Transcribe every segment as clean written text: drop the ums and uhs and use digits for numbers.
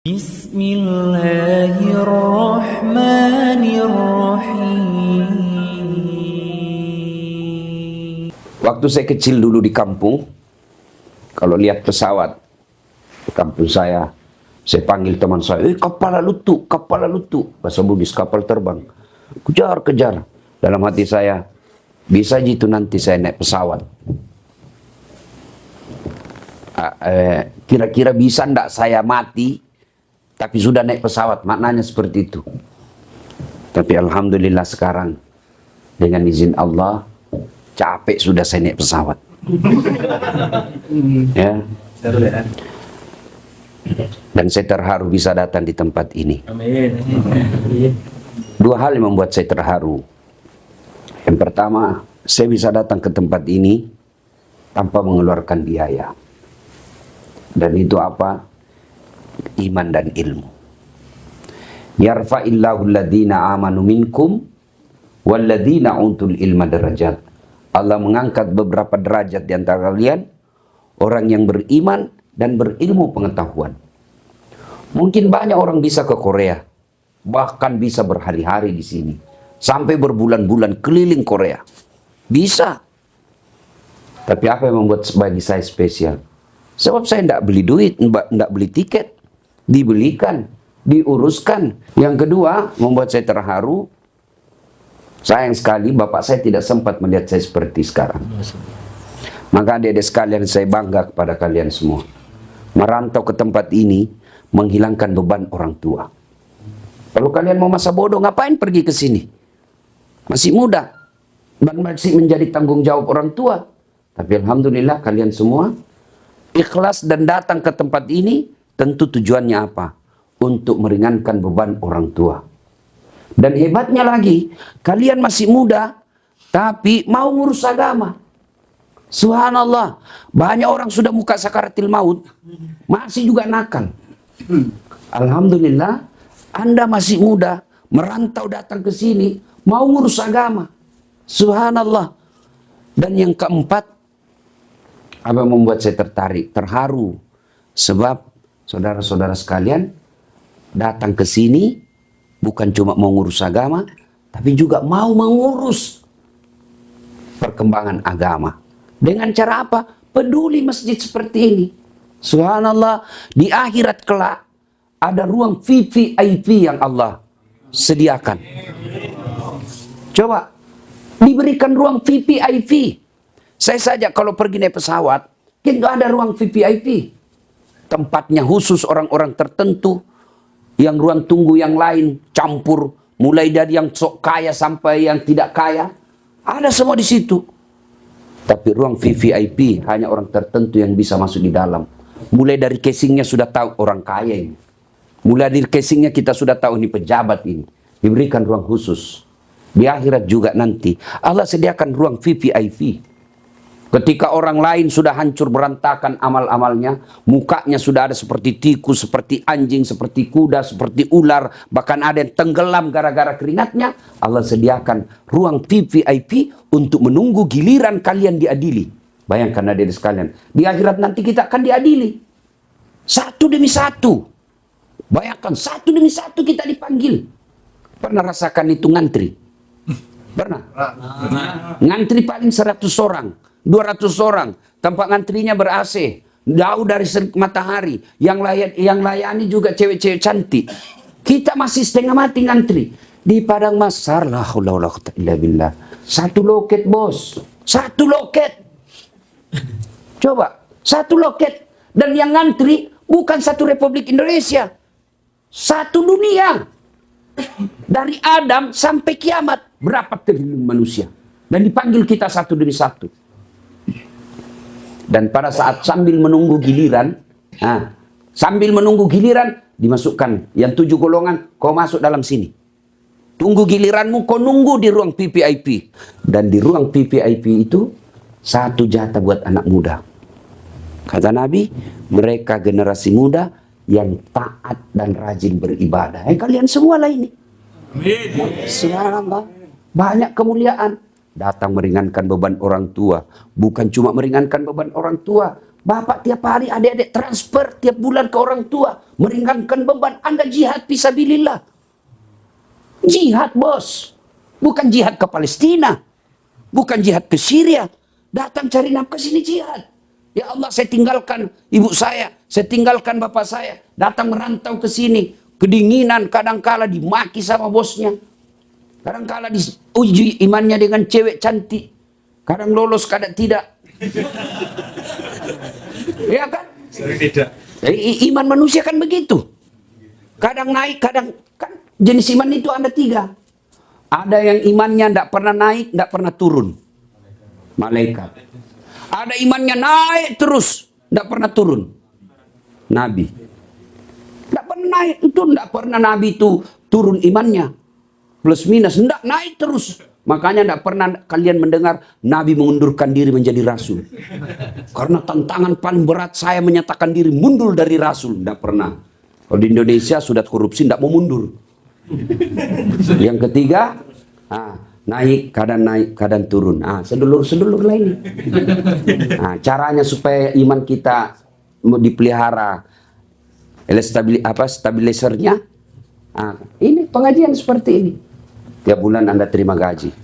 Bismillahirrahmanirrahim. Waktu saya kecil dulu di kampung, kalau lihat pesawat di kampung saya panggil teman saya, kepala lutu, bahasa Bugis, kapal terbang. Kejar. Dalam hati saya, bisa gitu nanti saya naik pesawat. Kira-kira bisa ndak saya mati, tapi sudah naik pesawat, maknanya seperti itu. Tapi alhamdulillah sekarang, dengan izin Allah, capek sudah saya naik pesawat. Ya. Dan saya terharu bisa datang di tempat ini. Amin. Dua hal yang membuat saya terharu. Yang pertama, saya bisa datang ke tempat ini tanpa mengeluarkan biaya. Dan itu apa? Iman dan ilmu. Yarfa'illahu alladhina amanu minkum walladhina utul ilma darajat. Allah mengangkat beberapa derajat di antara kalian, orang yang beriman dan berilmu pengetahuan. Mungkin banyak orang bisa ke Korea, bahkan bisa berhari-hari di sini, sampai berbulan-bulan keliling Korea. Bisa. Tapi apa yang membuat bagi saya spesial? Sebab saya tidak beli duit, tidak beli tiket, dibelikan, diuruskan. Yang kedua, membuat saya terharu. Sayang sekali bapak saya tidak sempat melihat saya seperti sekarang. Maka adik-adik sekalian, saya bangga kepada kalian semua. Merantau ke tempat ini, menghilangkan beban orang tua. Kalau kalian mau masa bodoh, ngapain pergi ke sini? Masih muda, dan masih menjadi tanggung jawab orang tua. Tapi alhamdulillah kalian semua ikhlas dan datang ke tempat ini, tentu tujuannya apa? Untuk meringankan beban orang tua. Dan hebatnya lagi, kalian masih muda, tapi mau ngurus agama. Subhanallah, banyak orang sudah muka sakaratil maut, masih juga nakal. Alhamdulillah, Anda masih muda, merantau datang ke sini, mau ngurus agama. Subhanallah. Dan yang keempat, apa yang membuat saya tertarik, terharu. Sebab saudara-saudara sekalian datang ke sini bukan cuma mau ngurus agama, tapi juga mau mengurus perkembangan agama. Dengan cara apa? Peduli masjid seperti ini. Subhanallah, di akhirat kelak ada ruang VIP yang Allah sediakan. Coba, diberikan ruang VIP. Saya saja kalau pergi naik pesawat, kita ada ruang VIP. Tempatnya khusus orang-orang tertentu, yang ruang tunggu yang lain campur, mulai dari yang sok kaya sampai yang tidak kaya, ada semua di situ. Tapi ruang VIP hanya orang tertentu yang bisa masuk di dalam. Mulai dari casingnya sudah tahu orang kaya ini. Mulai dari casingnya kita sudah tahu ini pejabat ini. Diberikan ruang khusus. Di akhirat juga nanti Allah sediakan ruang VIP. Ketika orang lain sudah hancur berantakan amal-amalnya, mukanya sudah ada seperti tikus, seperti anjing, seperti kuda, seperti ular, bahkan ada yang tenggelam gara-gara keringatnya, Allah sediakan ruang VIP untuk menunggu giliran kalian diadili. Bayangkan adik sekalian, di akhirat nanti kita akan diadili. Satu demi satu. Bayangkan, satu demi satu kita dipanggil. Pernah rasakan itu ngantri? Pernah? Ngantri paling 100 orang. 200 orang, tempat ngantrinya ber-AC, jauh dari matahari, yang layani juga cewek-cewek cantik. Kita masih setengah mati ngantri di padang mahsyar. La haula wala quwwata illa billah. Satu loket, bos. Satu loket. Coba, satu loket. Dan yang ngantri bukan satu Republik Indonesia. Satu dunia. Dari Adam sampai kiamat, berapa triliun manusia. Dan dipanggil kita satu demi satu. Dan pada saat sambil menunggu giliran, dimasukkan yang 7 golongan, kau masuk dalam sini. Tunggu giliranmu, kau nunggu di ruang VIP. Dan di ruang VIP itu, satu jatah buat anak muda. Kata Nabi, mereka generasi muda yang taat dan rajin beribadah. Kalian semua lah ini. Subhanallah, banyak kemuliaan. Datang meringankan beban orang tua. Bukan cuma meringankan beban orang tua, Bapak tiap hari, adik-adik transfer tiap bulan ke orang tua, meringankan beban. Anda jihad fisabilillah. Jihad, bos. Bukan jihad ke Palestina, bukan jihad ke Syria. Datang cari nafkah, sini jihad. Ya Allah, saya tinggalkan ibu saya tinggalkan bapak saya, datang merantau ke sini. Kedinginan, kadangkala dimaki sama bosnya, kadangkala diuji imannya dengan cewek cantik, kadang lolos, kadang tidak. Ya kan? Sering tidak. Iman manusia kan begitu. Kadang naik, kadang kan jenis iman itu ada 3. Ada yang imannya tidak pernah naik, tidak pernah turun. Malaikat. Ada imannya naik terus, tidak pernah turun. Nabi. Tidak pernah naik, itu tidak pernah Nabi itu turun imannya. Plus minus, tidak naik terus. Makanya tidak pernah kalian mendengar Nabi mengundurkan diri menjadi Rasul. Karena tantangan paling berat saya menyatakan diri mundur dari Rasul. Tidak pernah. Kalau di Indonesia sudah korupsi, tidak mau mundur. Yang ketiga, naik, kadang turun. Sedulur-sedulur lah ini. Caranya supaya iman kita dipelihara, stabilisernya, ini pengajian seperti ini. Tiap bulan Anda terima gaji.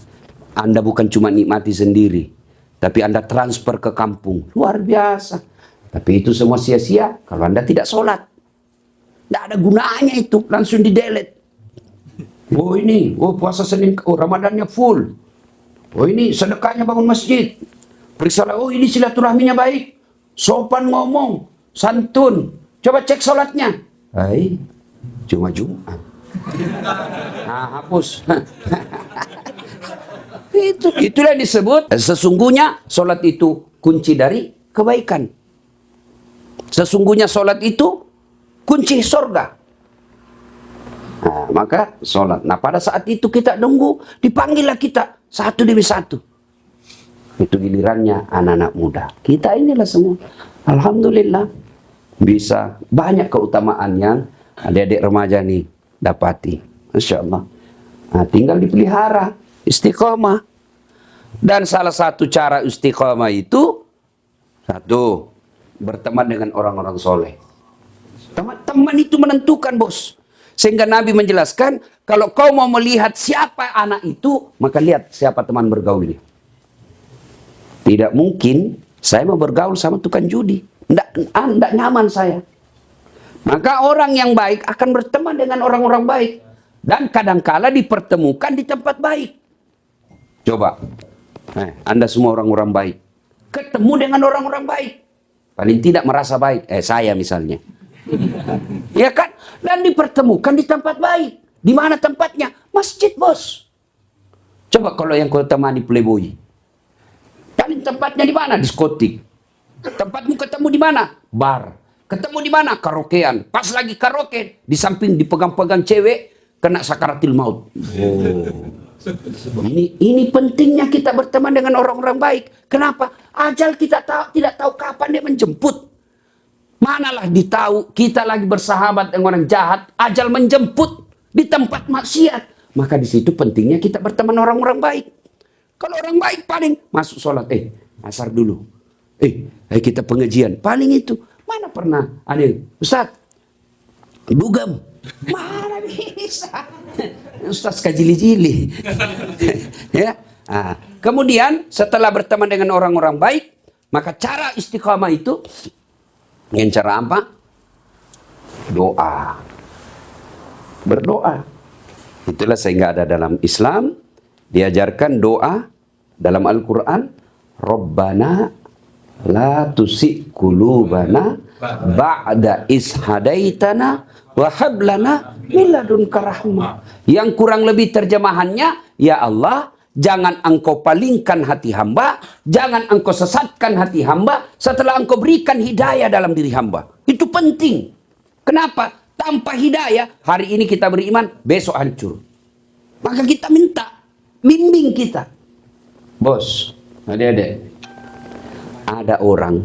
Anda bukan cuma nikmati sendiri, tapi Anda transfer ke kampung. Luar biasa. Tapi itu semua sia-sia kalau Anda tidak sholat. Tidak ada gunanya itu, langsung di-delete. Puasa Senin, Ramadannya full. Ini sedekahnya bangun masjid. Periksa, ini silaturahminya baik. Sopan ngomong, santun. Coba cek sholatnya. Cuma Jumat. Hapus. Itulah yang disebut sesungguhnya sholat itu kunci dari kebaikan. Sesungguhnya sholat itu kunci surga. Maka sholat. Pada saat itu kita nunggu, dipanggillah kita satu demi satu. Itu gilirannya anak-anak muda. Kita inilah semua. Alhamdulillah bisa banyak keutamaan yang adik-adik remaja nih dapati. Masya Allah. Tinggal dipelihara istiqomah. Dan salah satu cara istiqomah itu, satu, berteman dengan orang-orang soleh. Teman itu menentukan, bos. Sehingga Nabi menjelaskan, kalau kau mau melihat siapa anak itu, maka lihat siapa teman bergaulnya. Tidak mungkin saya mau bergaul sama tukang judi. Tidak nyaman saya. Maka orang yang baik akan berteman dengan orang-orang baik. Dan kadangkala dipertemukan di tempat baik. Coba, Anda semua orang-orang baik. Ketemu dengan orang-orang baik. Paling tidak merasa baik. Saya misalnya. Ya kan? Dan dipertemukan di tempat baik. Di mana tempatnya? Masjid, bos. Coba kalau yang kau temani playboy. Paling tempatnya di mana? Diskotik. Tempatmu ketemu di mana? Bar. Ketemu di mana? Karaokean. Pas lagi karaoke, di samping dipegang-pegang cewek, kena sakaratil maut. Ini pentingnya kita berteman dengan orang-orang baik. Kenapa? Ajal kita tidak tahu kapan dia menjemput. Manalah ditahu kita lagi bersahabat dengan orang jahat, ajal menjemput di tempat maksiat. Maka di situ pentingnya kita berteman orang-orang baik. Kalau orang baik paling masuk sholat, asar dulu. Kita pengajian, paling itu. Mana pernah ada Ustaz dugem? Mana bisa? Ustaz kajili-jili. Ya. Kemudian setelah berteman dengan orang-orang baik, maka cara istiqamah itu dengan cara apa? Doa. Berdoa. Itulah sehingga ada dalam Islam diajarkan doa dalam Al-Quran. Rabbana la tusi qulubana ba'da is hadaitana wa hab lana min ladunka rahmah. Yang kurang lebih terjemahannya, ya Allah, jangan engkau palingkan hati hamba, jangan engkau sesatkan hati hamba setelah engkau berikan hidayah dalam diri hamba. Itu penting. Kenapa? Tanpa hidayah, hari ini kita beriman, besok hancur. Maka kita minta, bimbing kita. Bos, adik-adik, ada orang,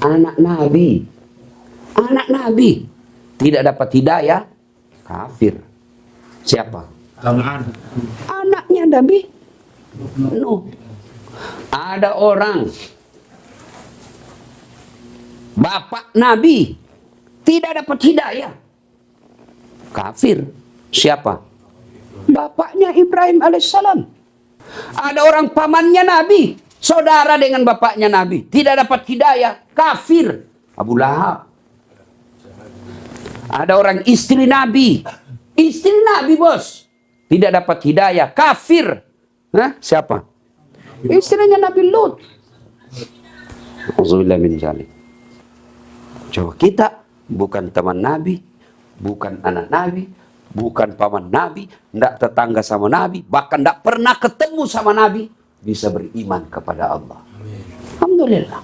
anak Nabi, tidak dapat hidayah, kafir. Siapa? Anaknya Nabi Nuh. Ada orang Bapak Nabi tidak dapat hidayah, kafir. Siapa? Bapaknya Ibrahim alaihissalam. Ada orang pamannya Nabi, saudara dengan bapaknya Nabi, tidak dapat hidayah, kafir. Abu Lahab. Ada orang istri Nabi, bos, tidak dapat hidayah, kafir. Hah? Siapa? Istrinya Nabi Lut. Auzubillah min dzalik. Coba kita bukan teman Nabi, bukan anak Nabi, bukan paman Nabi, tidak tetangga sama Nabi, bahkan tidak pernah ketemu sama Nabi, bisa beriman kepada Allah. Alhamdulillah.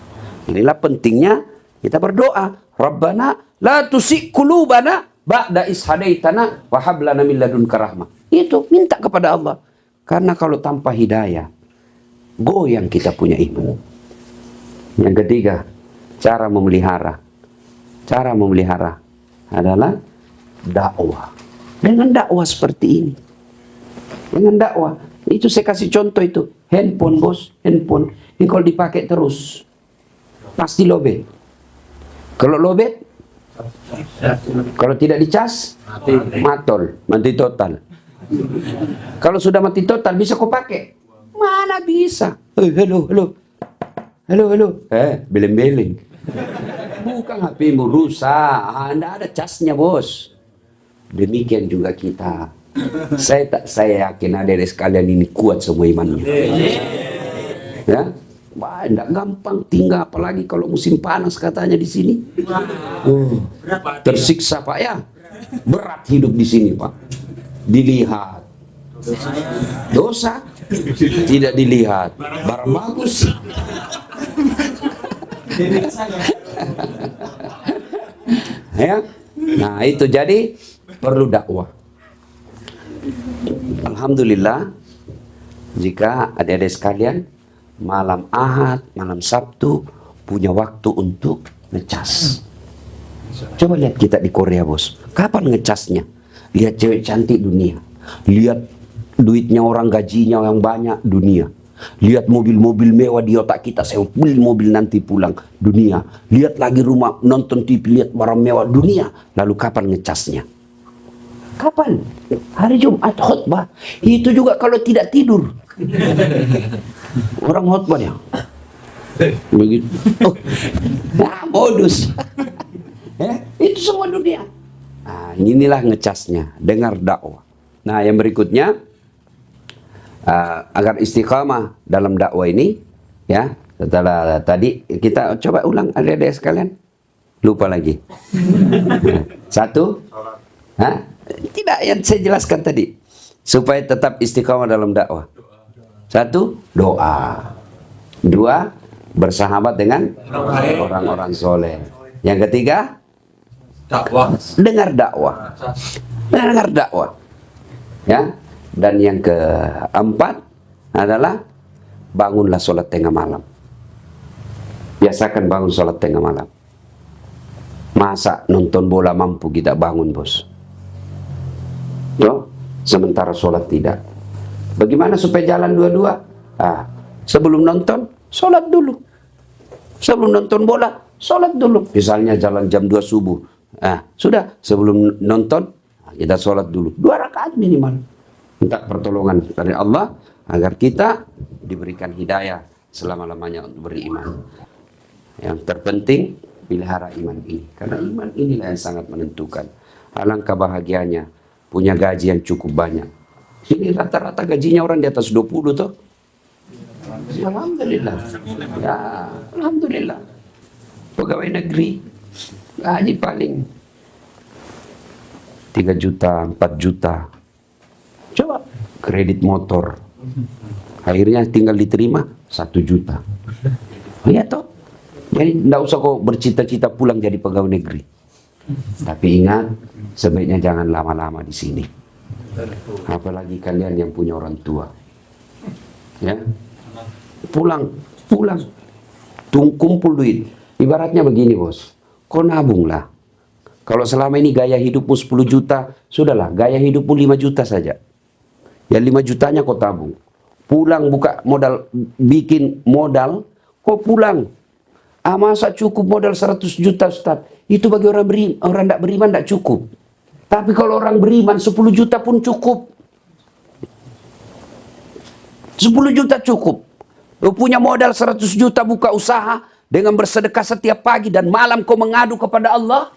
Inilah pentingnya kita berdoa. Rabbana la tusik qulubana ba'da is hadaitana wa hab lana min ladunka rahmah. Itu minta kepada Allah. Karena kalau tanpa hidayah, goyang kita punya iman. Yang ketiga, cara memelihara. Cara memelihara adalah dakwah. Dengan dakwah seperti ini. Dengan dakwah. Itu saya kasih contoh itu. Handphone, bos. Handphone. Ini kalau dipakai terus, pasti lobet. Kalau lobet, kalau tidak dicas, matol. Mati total. Kalau sudah mati total, bisa kau pakai? Mana bisa? Halo. Beleng-beleng. Bukan HP-mu rusak. Anda ada casnya, bos. Demikian juga kita. Saya yakin adik-adik sekalian ini kuat semua imannya. Ya, enggak gampang tinggal, apalagi kalau musim panas katanya di sini. Tersiksa, Pak, ya. Berat hidup di sini, Pak. Dilihat. Dosa tidak dilihat. Barang bagus. Ya. Nah, itu jadi perlu dakwah. Alhamdulillah, jika adik-adik sekalian malam Ahad, malam Sabtu punya waktu untuk ngecas. Coba lihat kita di Korea, bos. Kapan ngecasnya? Lihat cewek cantik, dunia. Lihat duitnya orang, gajinya yang banyak, dunia. Lihat mobil-mobil mewah di otak kita, saya beli mobil nanti pulang, dunia. Lihat lagi rumah, nonton TV, lihat barang mewah, dunia. Lalu kapan ngecasnya? Kapan? Hari Jumat khutbah. Itu juga kalau tidak tidur. Orang khutbahnya begitu. Oh, nah, modus. Itu semua dunia. Nah, inilah ngecasnya, dengar dakwah. Nah, yang berikutnya, agar istiqamah dalam dakwah ini, ya, setelah tadi kita coba ulang adik-adik sekalian. Lupa lagi. Satu, tidak yang saya jelaskan tadi, supaya tetap istiqamah dalam dakwah. Satu, doa. Dua, bersahabat dengan orang-orang soleh. Yang ketiga, dakwah. Dengar dakwah. Dengar dakwah. Ya. Dan yang keempat adalah bangunlah sholat tengah malam. Biasakan bangun sholat tengah malam. Masa nonton bola mampu kita bangun, bos? Yo, sementara sholat tidak. Bagaimana supaya jalan dua-dua? Sebelum nonton, sholat dulu. Sebelum nonton bola, sholat dulu. Misalnya jalan jam 2 subuh. Sudah, sebelum nonton, kita sholat dulu. 2 rakaat minimal. Minta pertolongan dari Allah agar kita diberikan hidayah selama-lamanya untuk beriman. Yang terpenting, pelihara iman ini. Karena iman inilah yang sangat menentukan. Alangkah bahagianya punya gaji yang cukup banyak. Ini rata-rata gajinya orang di atas 20 tuh. Alhamdulillah. Ya, alhamdulillah. Pegawai negeri gaji paling 3 juta, 4 juta. Coba kredit motor, akhirnya tinggal diterima 1 juta. Lihat toh. Jadi tidak usah kok bercita-cita pulang jadi pegawai negeri. Tapi ingat, sebaiknya jangan lama-lama di sini. Apalagi kalian yang punya orang tua. Ya, pulang, kumpul duit. Ibaratnya begini, bos. Kau nabunglah. Kalau selama ini gaya hidupmu 10 juta, sudahlah, gaya hidupmu 5 juta saja. Ya 5 jutanya kau tabung. Pulang buka modal, bikin modal, kau pulang. Ah, masa cukup modal 100 juta Ustaz? Itu bagi orang tidak beriman tidak cukup. Tapi kalau orang beriman 10 juta pun cukup. 10 juta cukup. Lu punya modal 100 juta buka usaha dengan bersedekah setiap pagi dan malam kau mengadu kepada Allah.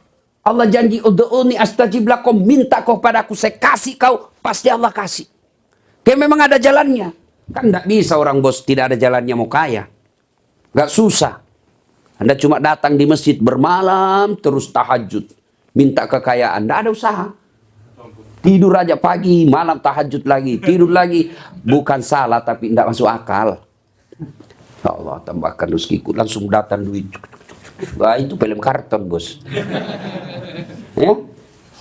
Allah janji, ud'uni astajib lakum, minta kau padaku, saya kasih kau, pasti Allah kasih. Kayak memang ada jalannya. Kan tidak bisa orang bos tidak ada jalannya mau kaya. Gak susah. Anda cuma datang di masjid bermalam, terus tahajud. Minta kekayaan, tidak ada usaha. Tidur aja pagi, malam tahajud lagi. Tidur lagi, bukan salah tapi tidak masuk akal. Ya Allah, tambahkan rezekiku, langsung datang duit. Wah, itu film karton bos. Ya?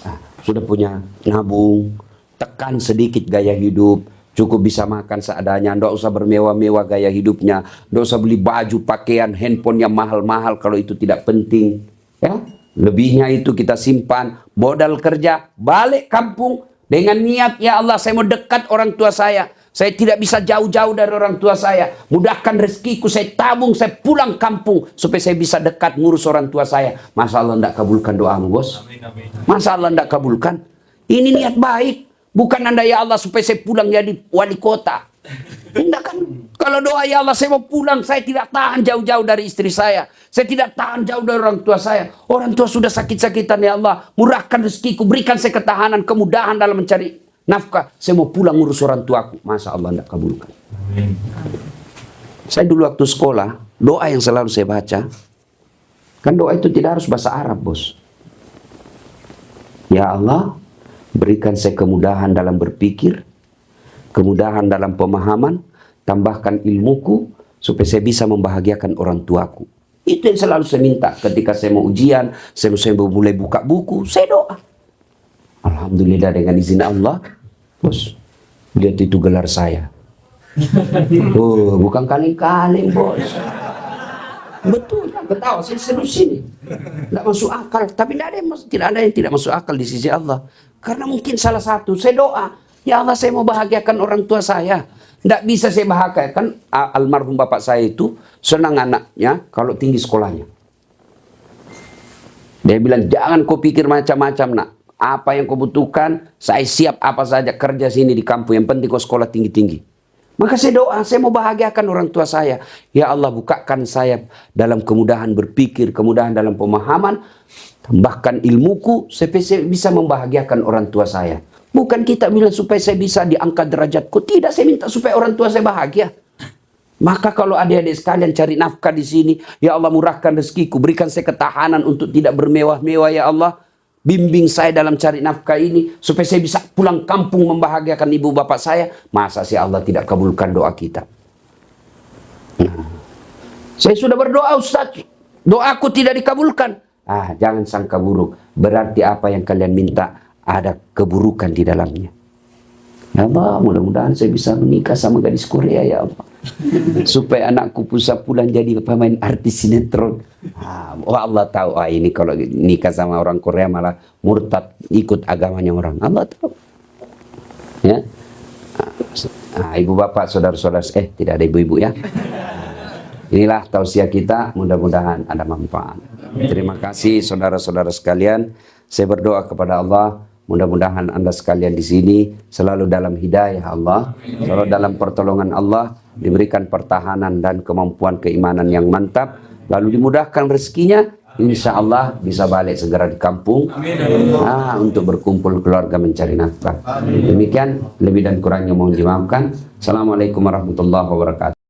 Nah, sudah punya nabung, tekan sedikit gaya hidup. Cukup bisa makan seadanya, tidak usah bermewah-mewah gaya hidupnya, tidak usah beli baju, pakaian, handphone yang mahal-mahal kalau itu tidak penting. Ya, lebihnya itu kita simpan, modal kerja, balik kampung dengan niat, ya Allah saya mau dekat orang tua saya tidak bisa jauh-jauh dari orang tua saya, mudahkan rezekiku, saya tabung, saya pulang kampung supaya saya bisa dekat ngurus orang tua saya. Masa Allah tidak kabulkan doamu bos? Masa Allah tidak kabulkan? Ini niat baik. Bukan Anda ya Allah supaya saya pulang jadi wali kota. Enggak kan? Kalau doa ya Allah saya mau pulang, saya tidak tahan jauh-jauh dari istri saya. Saya tidak tahan jauh dari orang tua saya. Orang tua sudah sakit-sakitan ya Allah. Murahkan rezekiku, berikan saya ketahanan, kemudahan dalam mencari nafkah. Saya mau pulang ngurus orang tuaku. Masa Allah tidak kabulkan. Saya dulu waktu sekolah, doa yang selalu saya baca. Kan doa itu tidak harus bahasa Arab bos. Ya Allah, berikan saya kemudahan dalam berpikir, kemudahan dalam pemahaman, tambahkan ilmuku, supaya saya bisa membahagiakan orang tuaku. Itu yang selalu saya minta ketika saya mau ujian, saya mau mulai buka buku, saya doa. Alhamdulillah dengan izin Allah, bos, lihat itu gelar saya. Oh, bukan kaleng-kaleng bos. Betul, ketawa, saya serius ini. Tidak masuk akal, tapi tidak ada yang tidak masuk akal di sisi Allah. Karena mungkin salah satu, saya doa, ya Allah saya mau bahagiakan orang tua saya. Tidak bisa saya bahagiakan, almarhum bapak saya itu senang anaknya kalau tinggi sekolahnya. Dia bilang, jangan kau pikir macam-macam nak. Apa yang kau butuhkan, saya siap apa saja kerja sini di kampung. Yang penting kau sekolah tinggi-tinggi. Maka saya doa, saya mau bahagiakan orang tua saya. Ya Allah bukakan saya dalam kemudahan berpikir, kemudahan dalam pemahaman. Tambahkan ilmuku, supaya saya bisa membahagiakan orang tua saya. Bukan kita bilang supaya saya bisa diangkat derajatku. Tidak, saya minta supaya orang tua saya bahagia. Maka kalau adik-adik sekalian cari nafkah di sini, ya Allah murahkan rezekiku, berikan saya ketahanan untuk tidak bermewah-mewah ya Allah. Bimbing saya dalam cari nafkah ini, supaya saya bisa pulang kampung membahagiakan ibu bapak saya. Masa si Allah tidak kabulkan doa kita? Nah, saya sudah berdoa Ustaz, doaku tidak dikabulkan. Jangan sangka buruk. Berarti apa yang kalian minta ada keburukan di dalamnya. Ya Allah, mudah-mudahan saya bisa menikah sama gadis Korea ya Allah. Supaya anakku bisa pulang jadi pemain artis sinetron. Allah tahu, ini kalau nikah sama orang Korea malah murtad, ikut agamanya orang. Allah tahu. Ya. Ibu bapak, saudara-saudara, tidak ada ibu-ibu ya. Inilah tausiah kita, mudah-mudahan ada manfaat. Terima kasih saudara-saudara sekalian. Saya berdoa kepada Allah, mudah-mudahan Anda sekalian di sini selalu dalam hidayah Allah, selalu dalam pertolongan Allah, diberikan pertahanan dan kemampuan keimanan yang mantap, lalu dimudahkan rezekinya, insya Allah bisa balik segera di kampung. Untuk berkumpul keluarga mencari nafkah. Demikian, lebih dan kurangnya mohon dimaafkan. Assalamualaikum warahmatullahi wabarakatuh.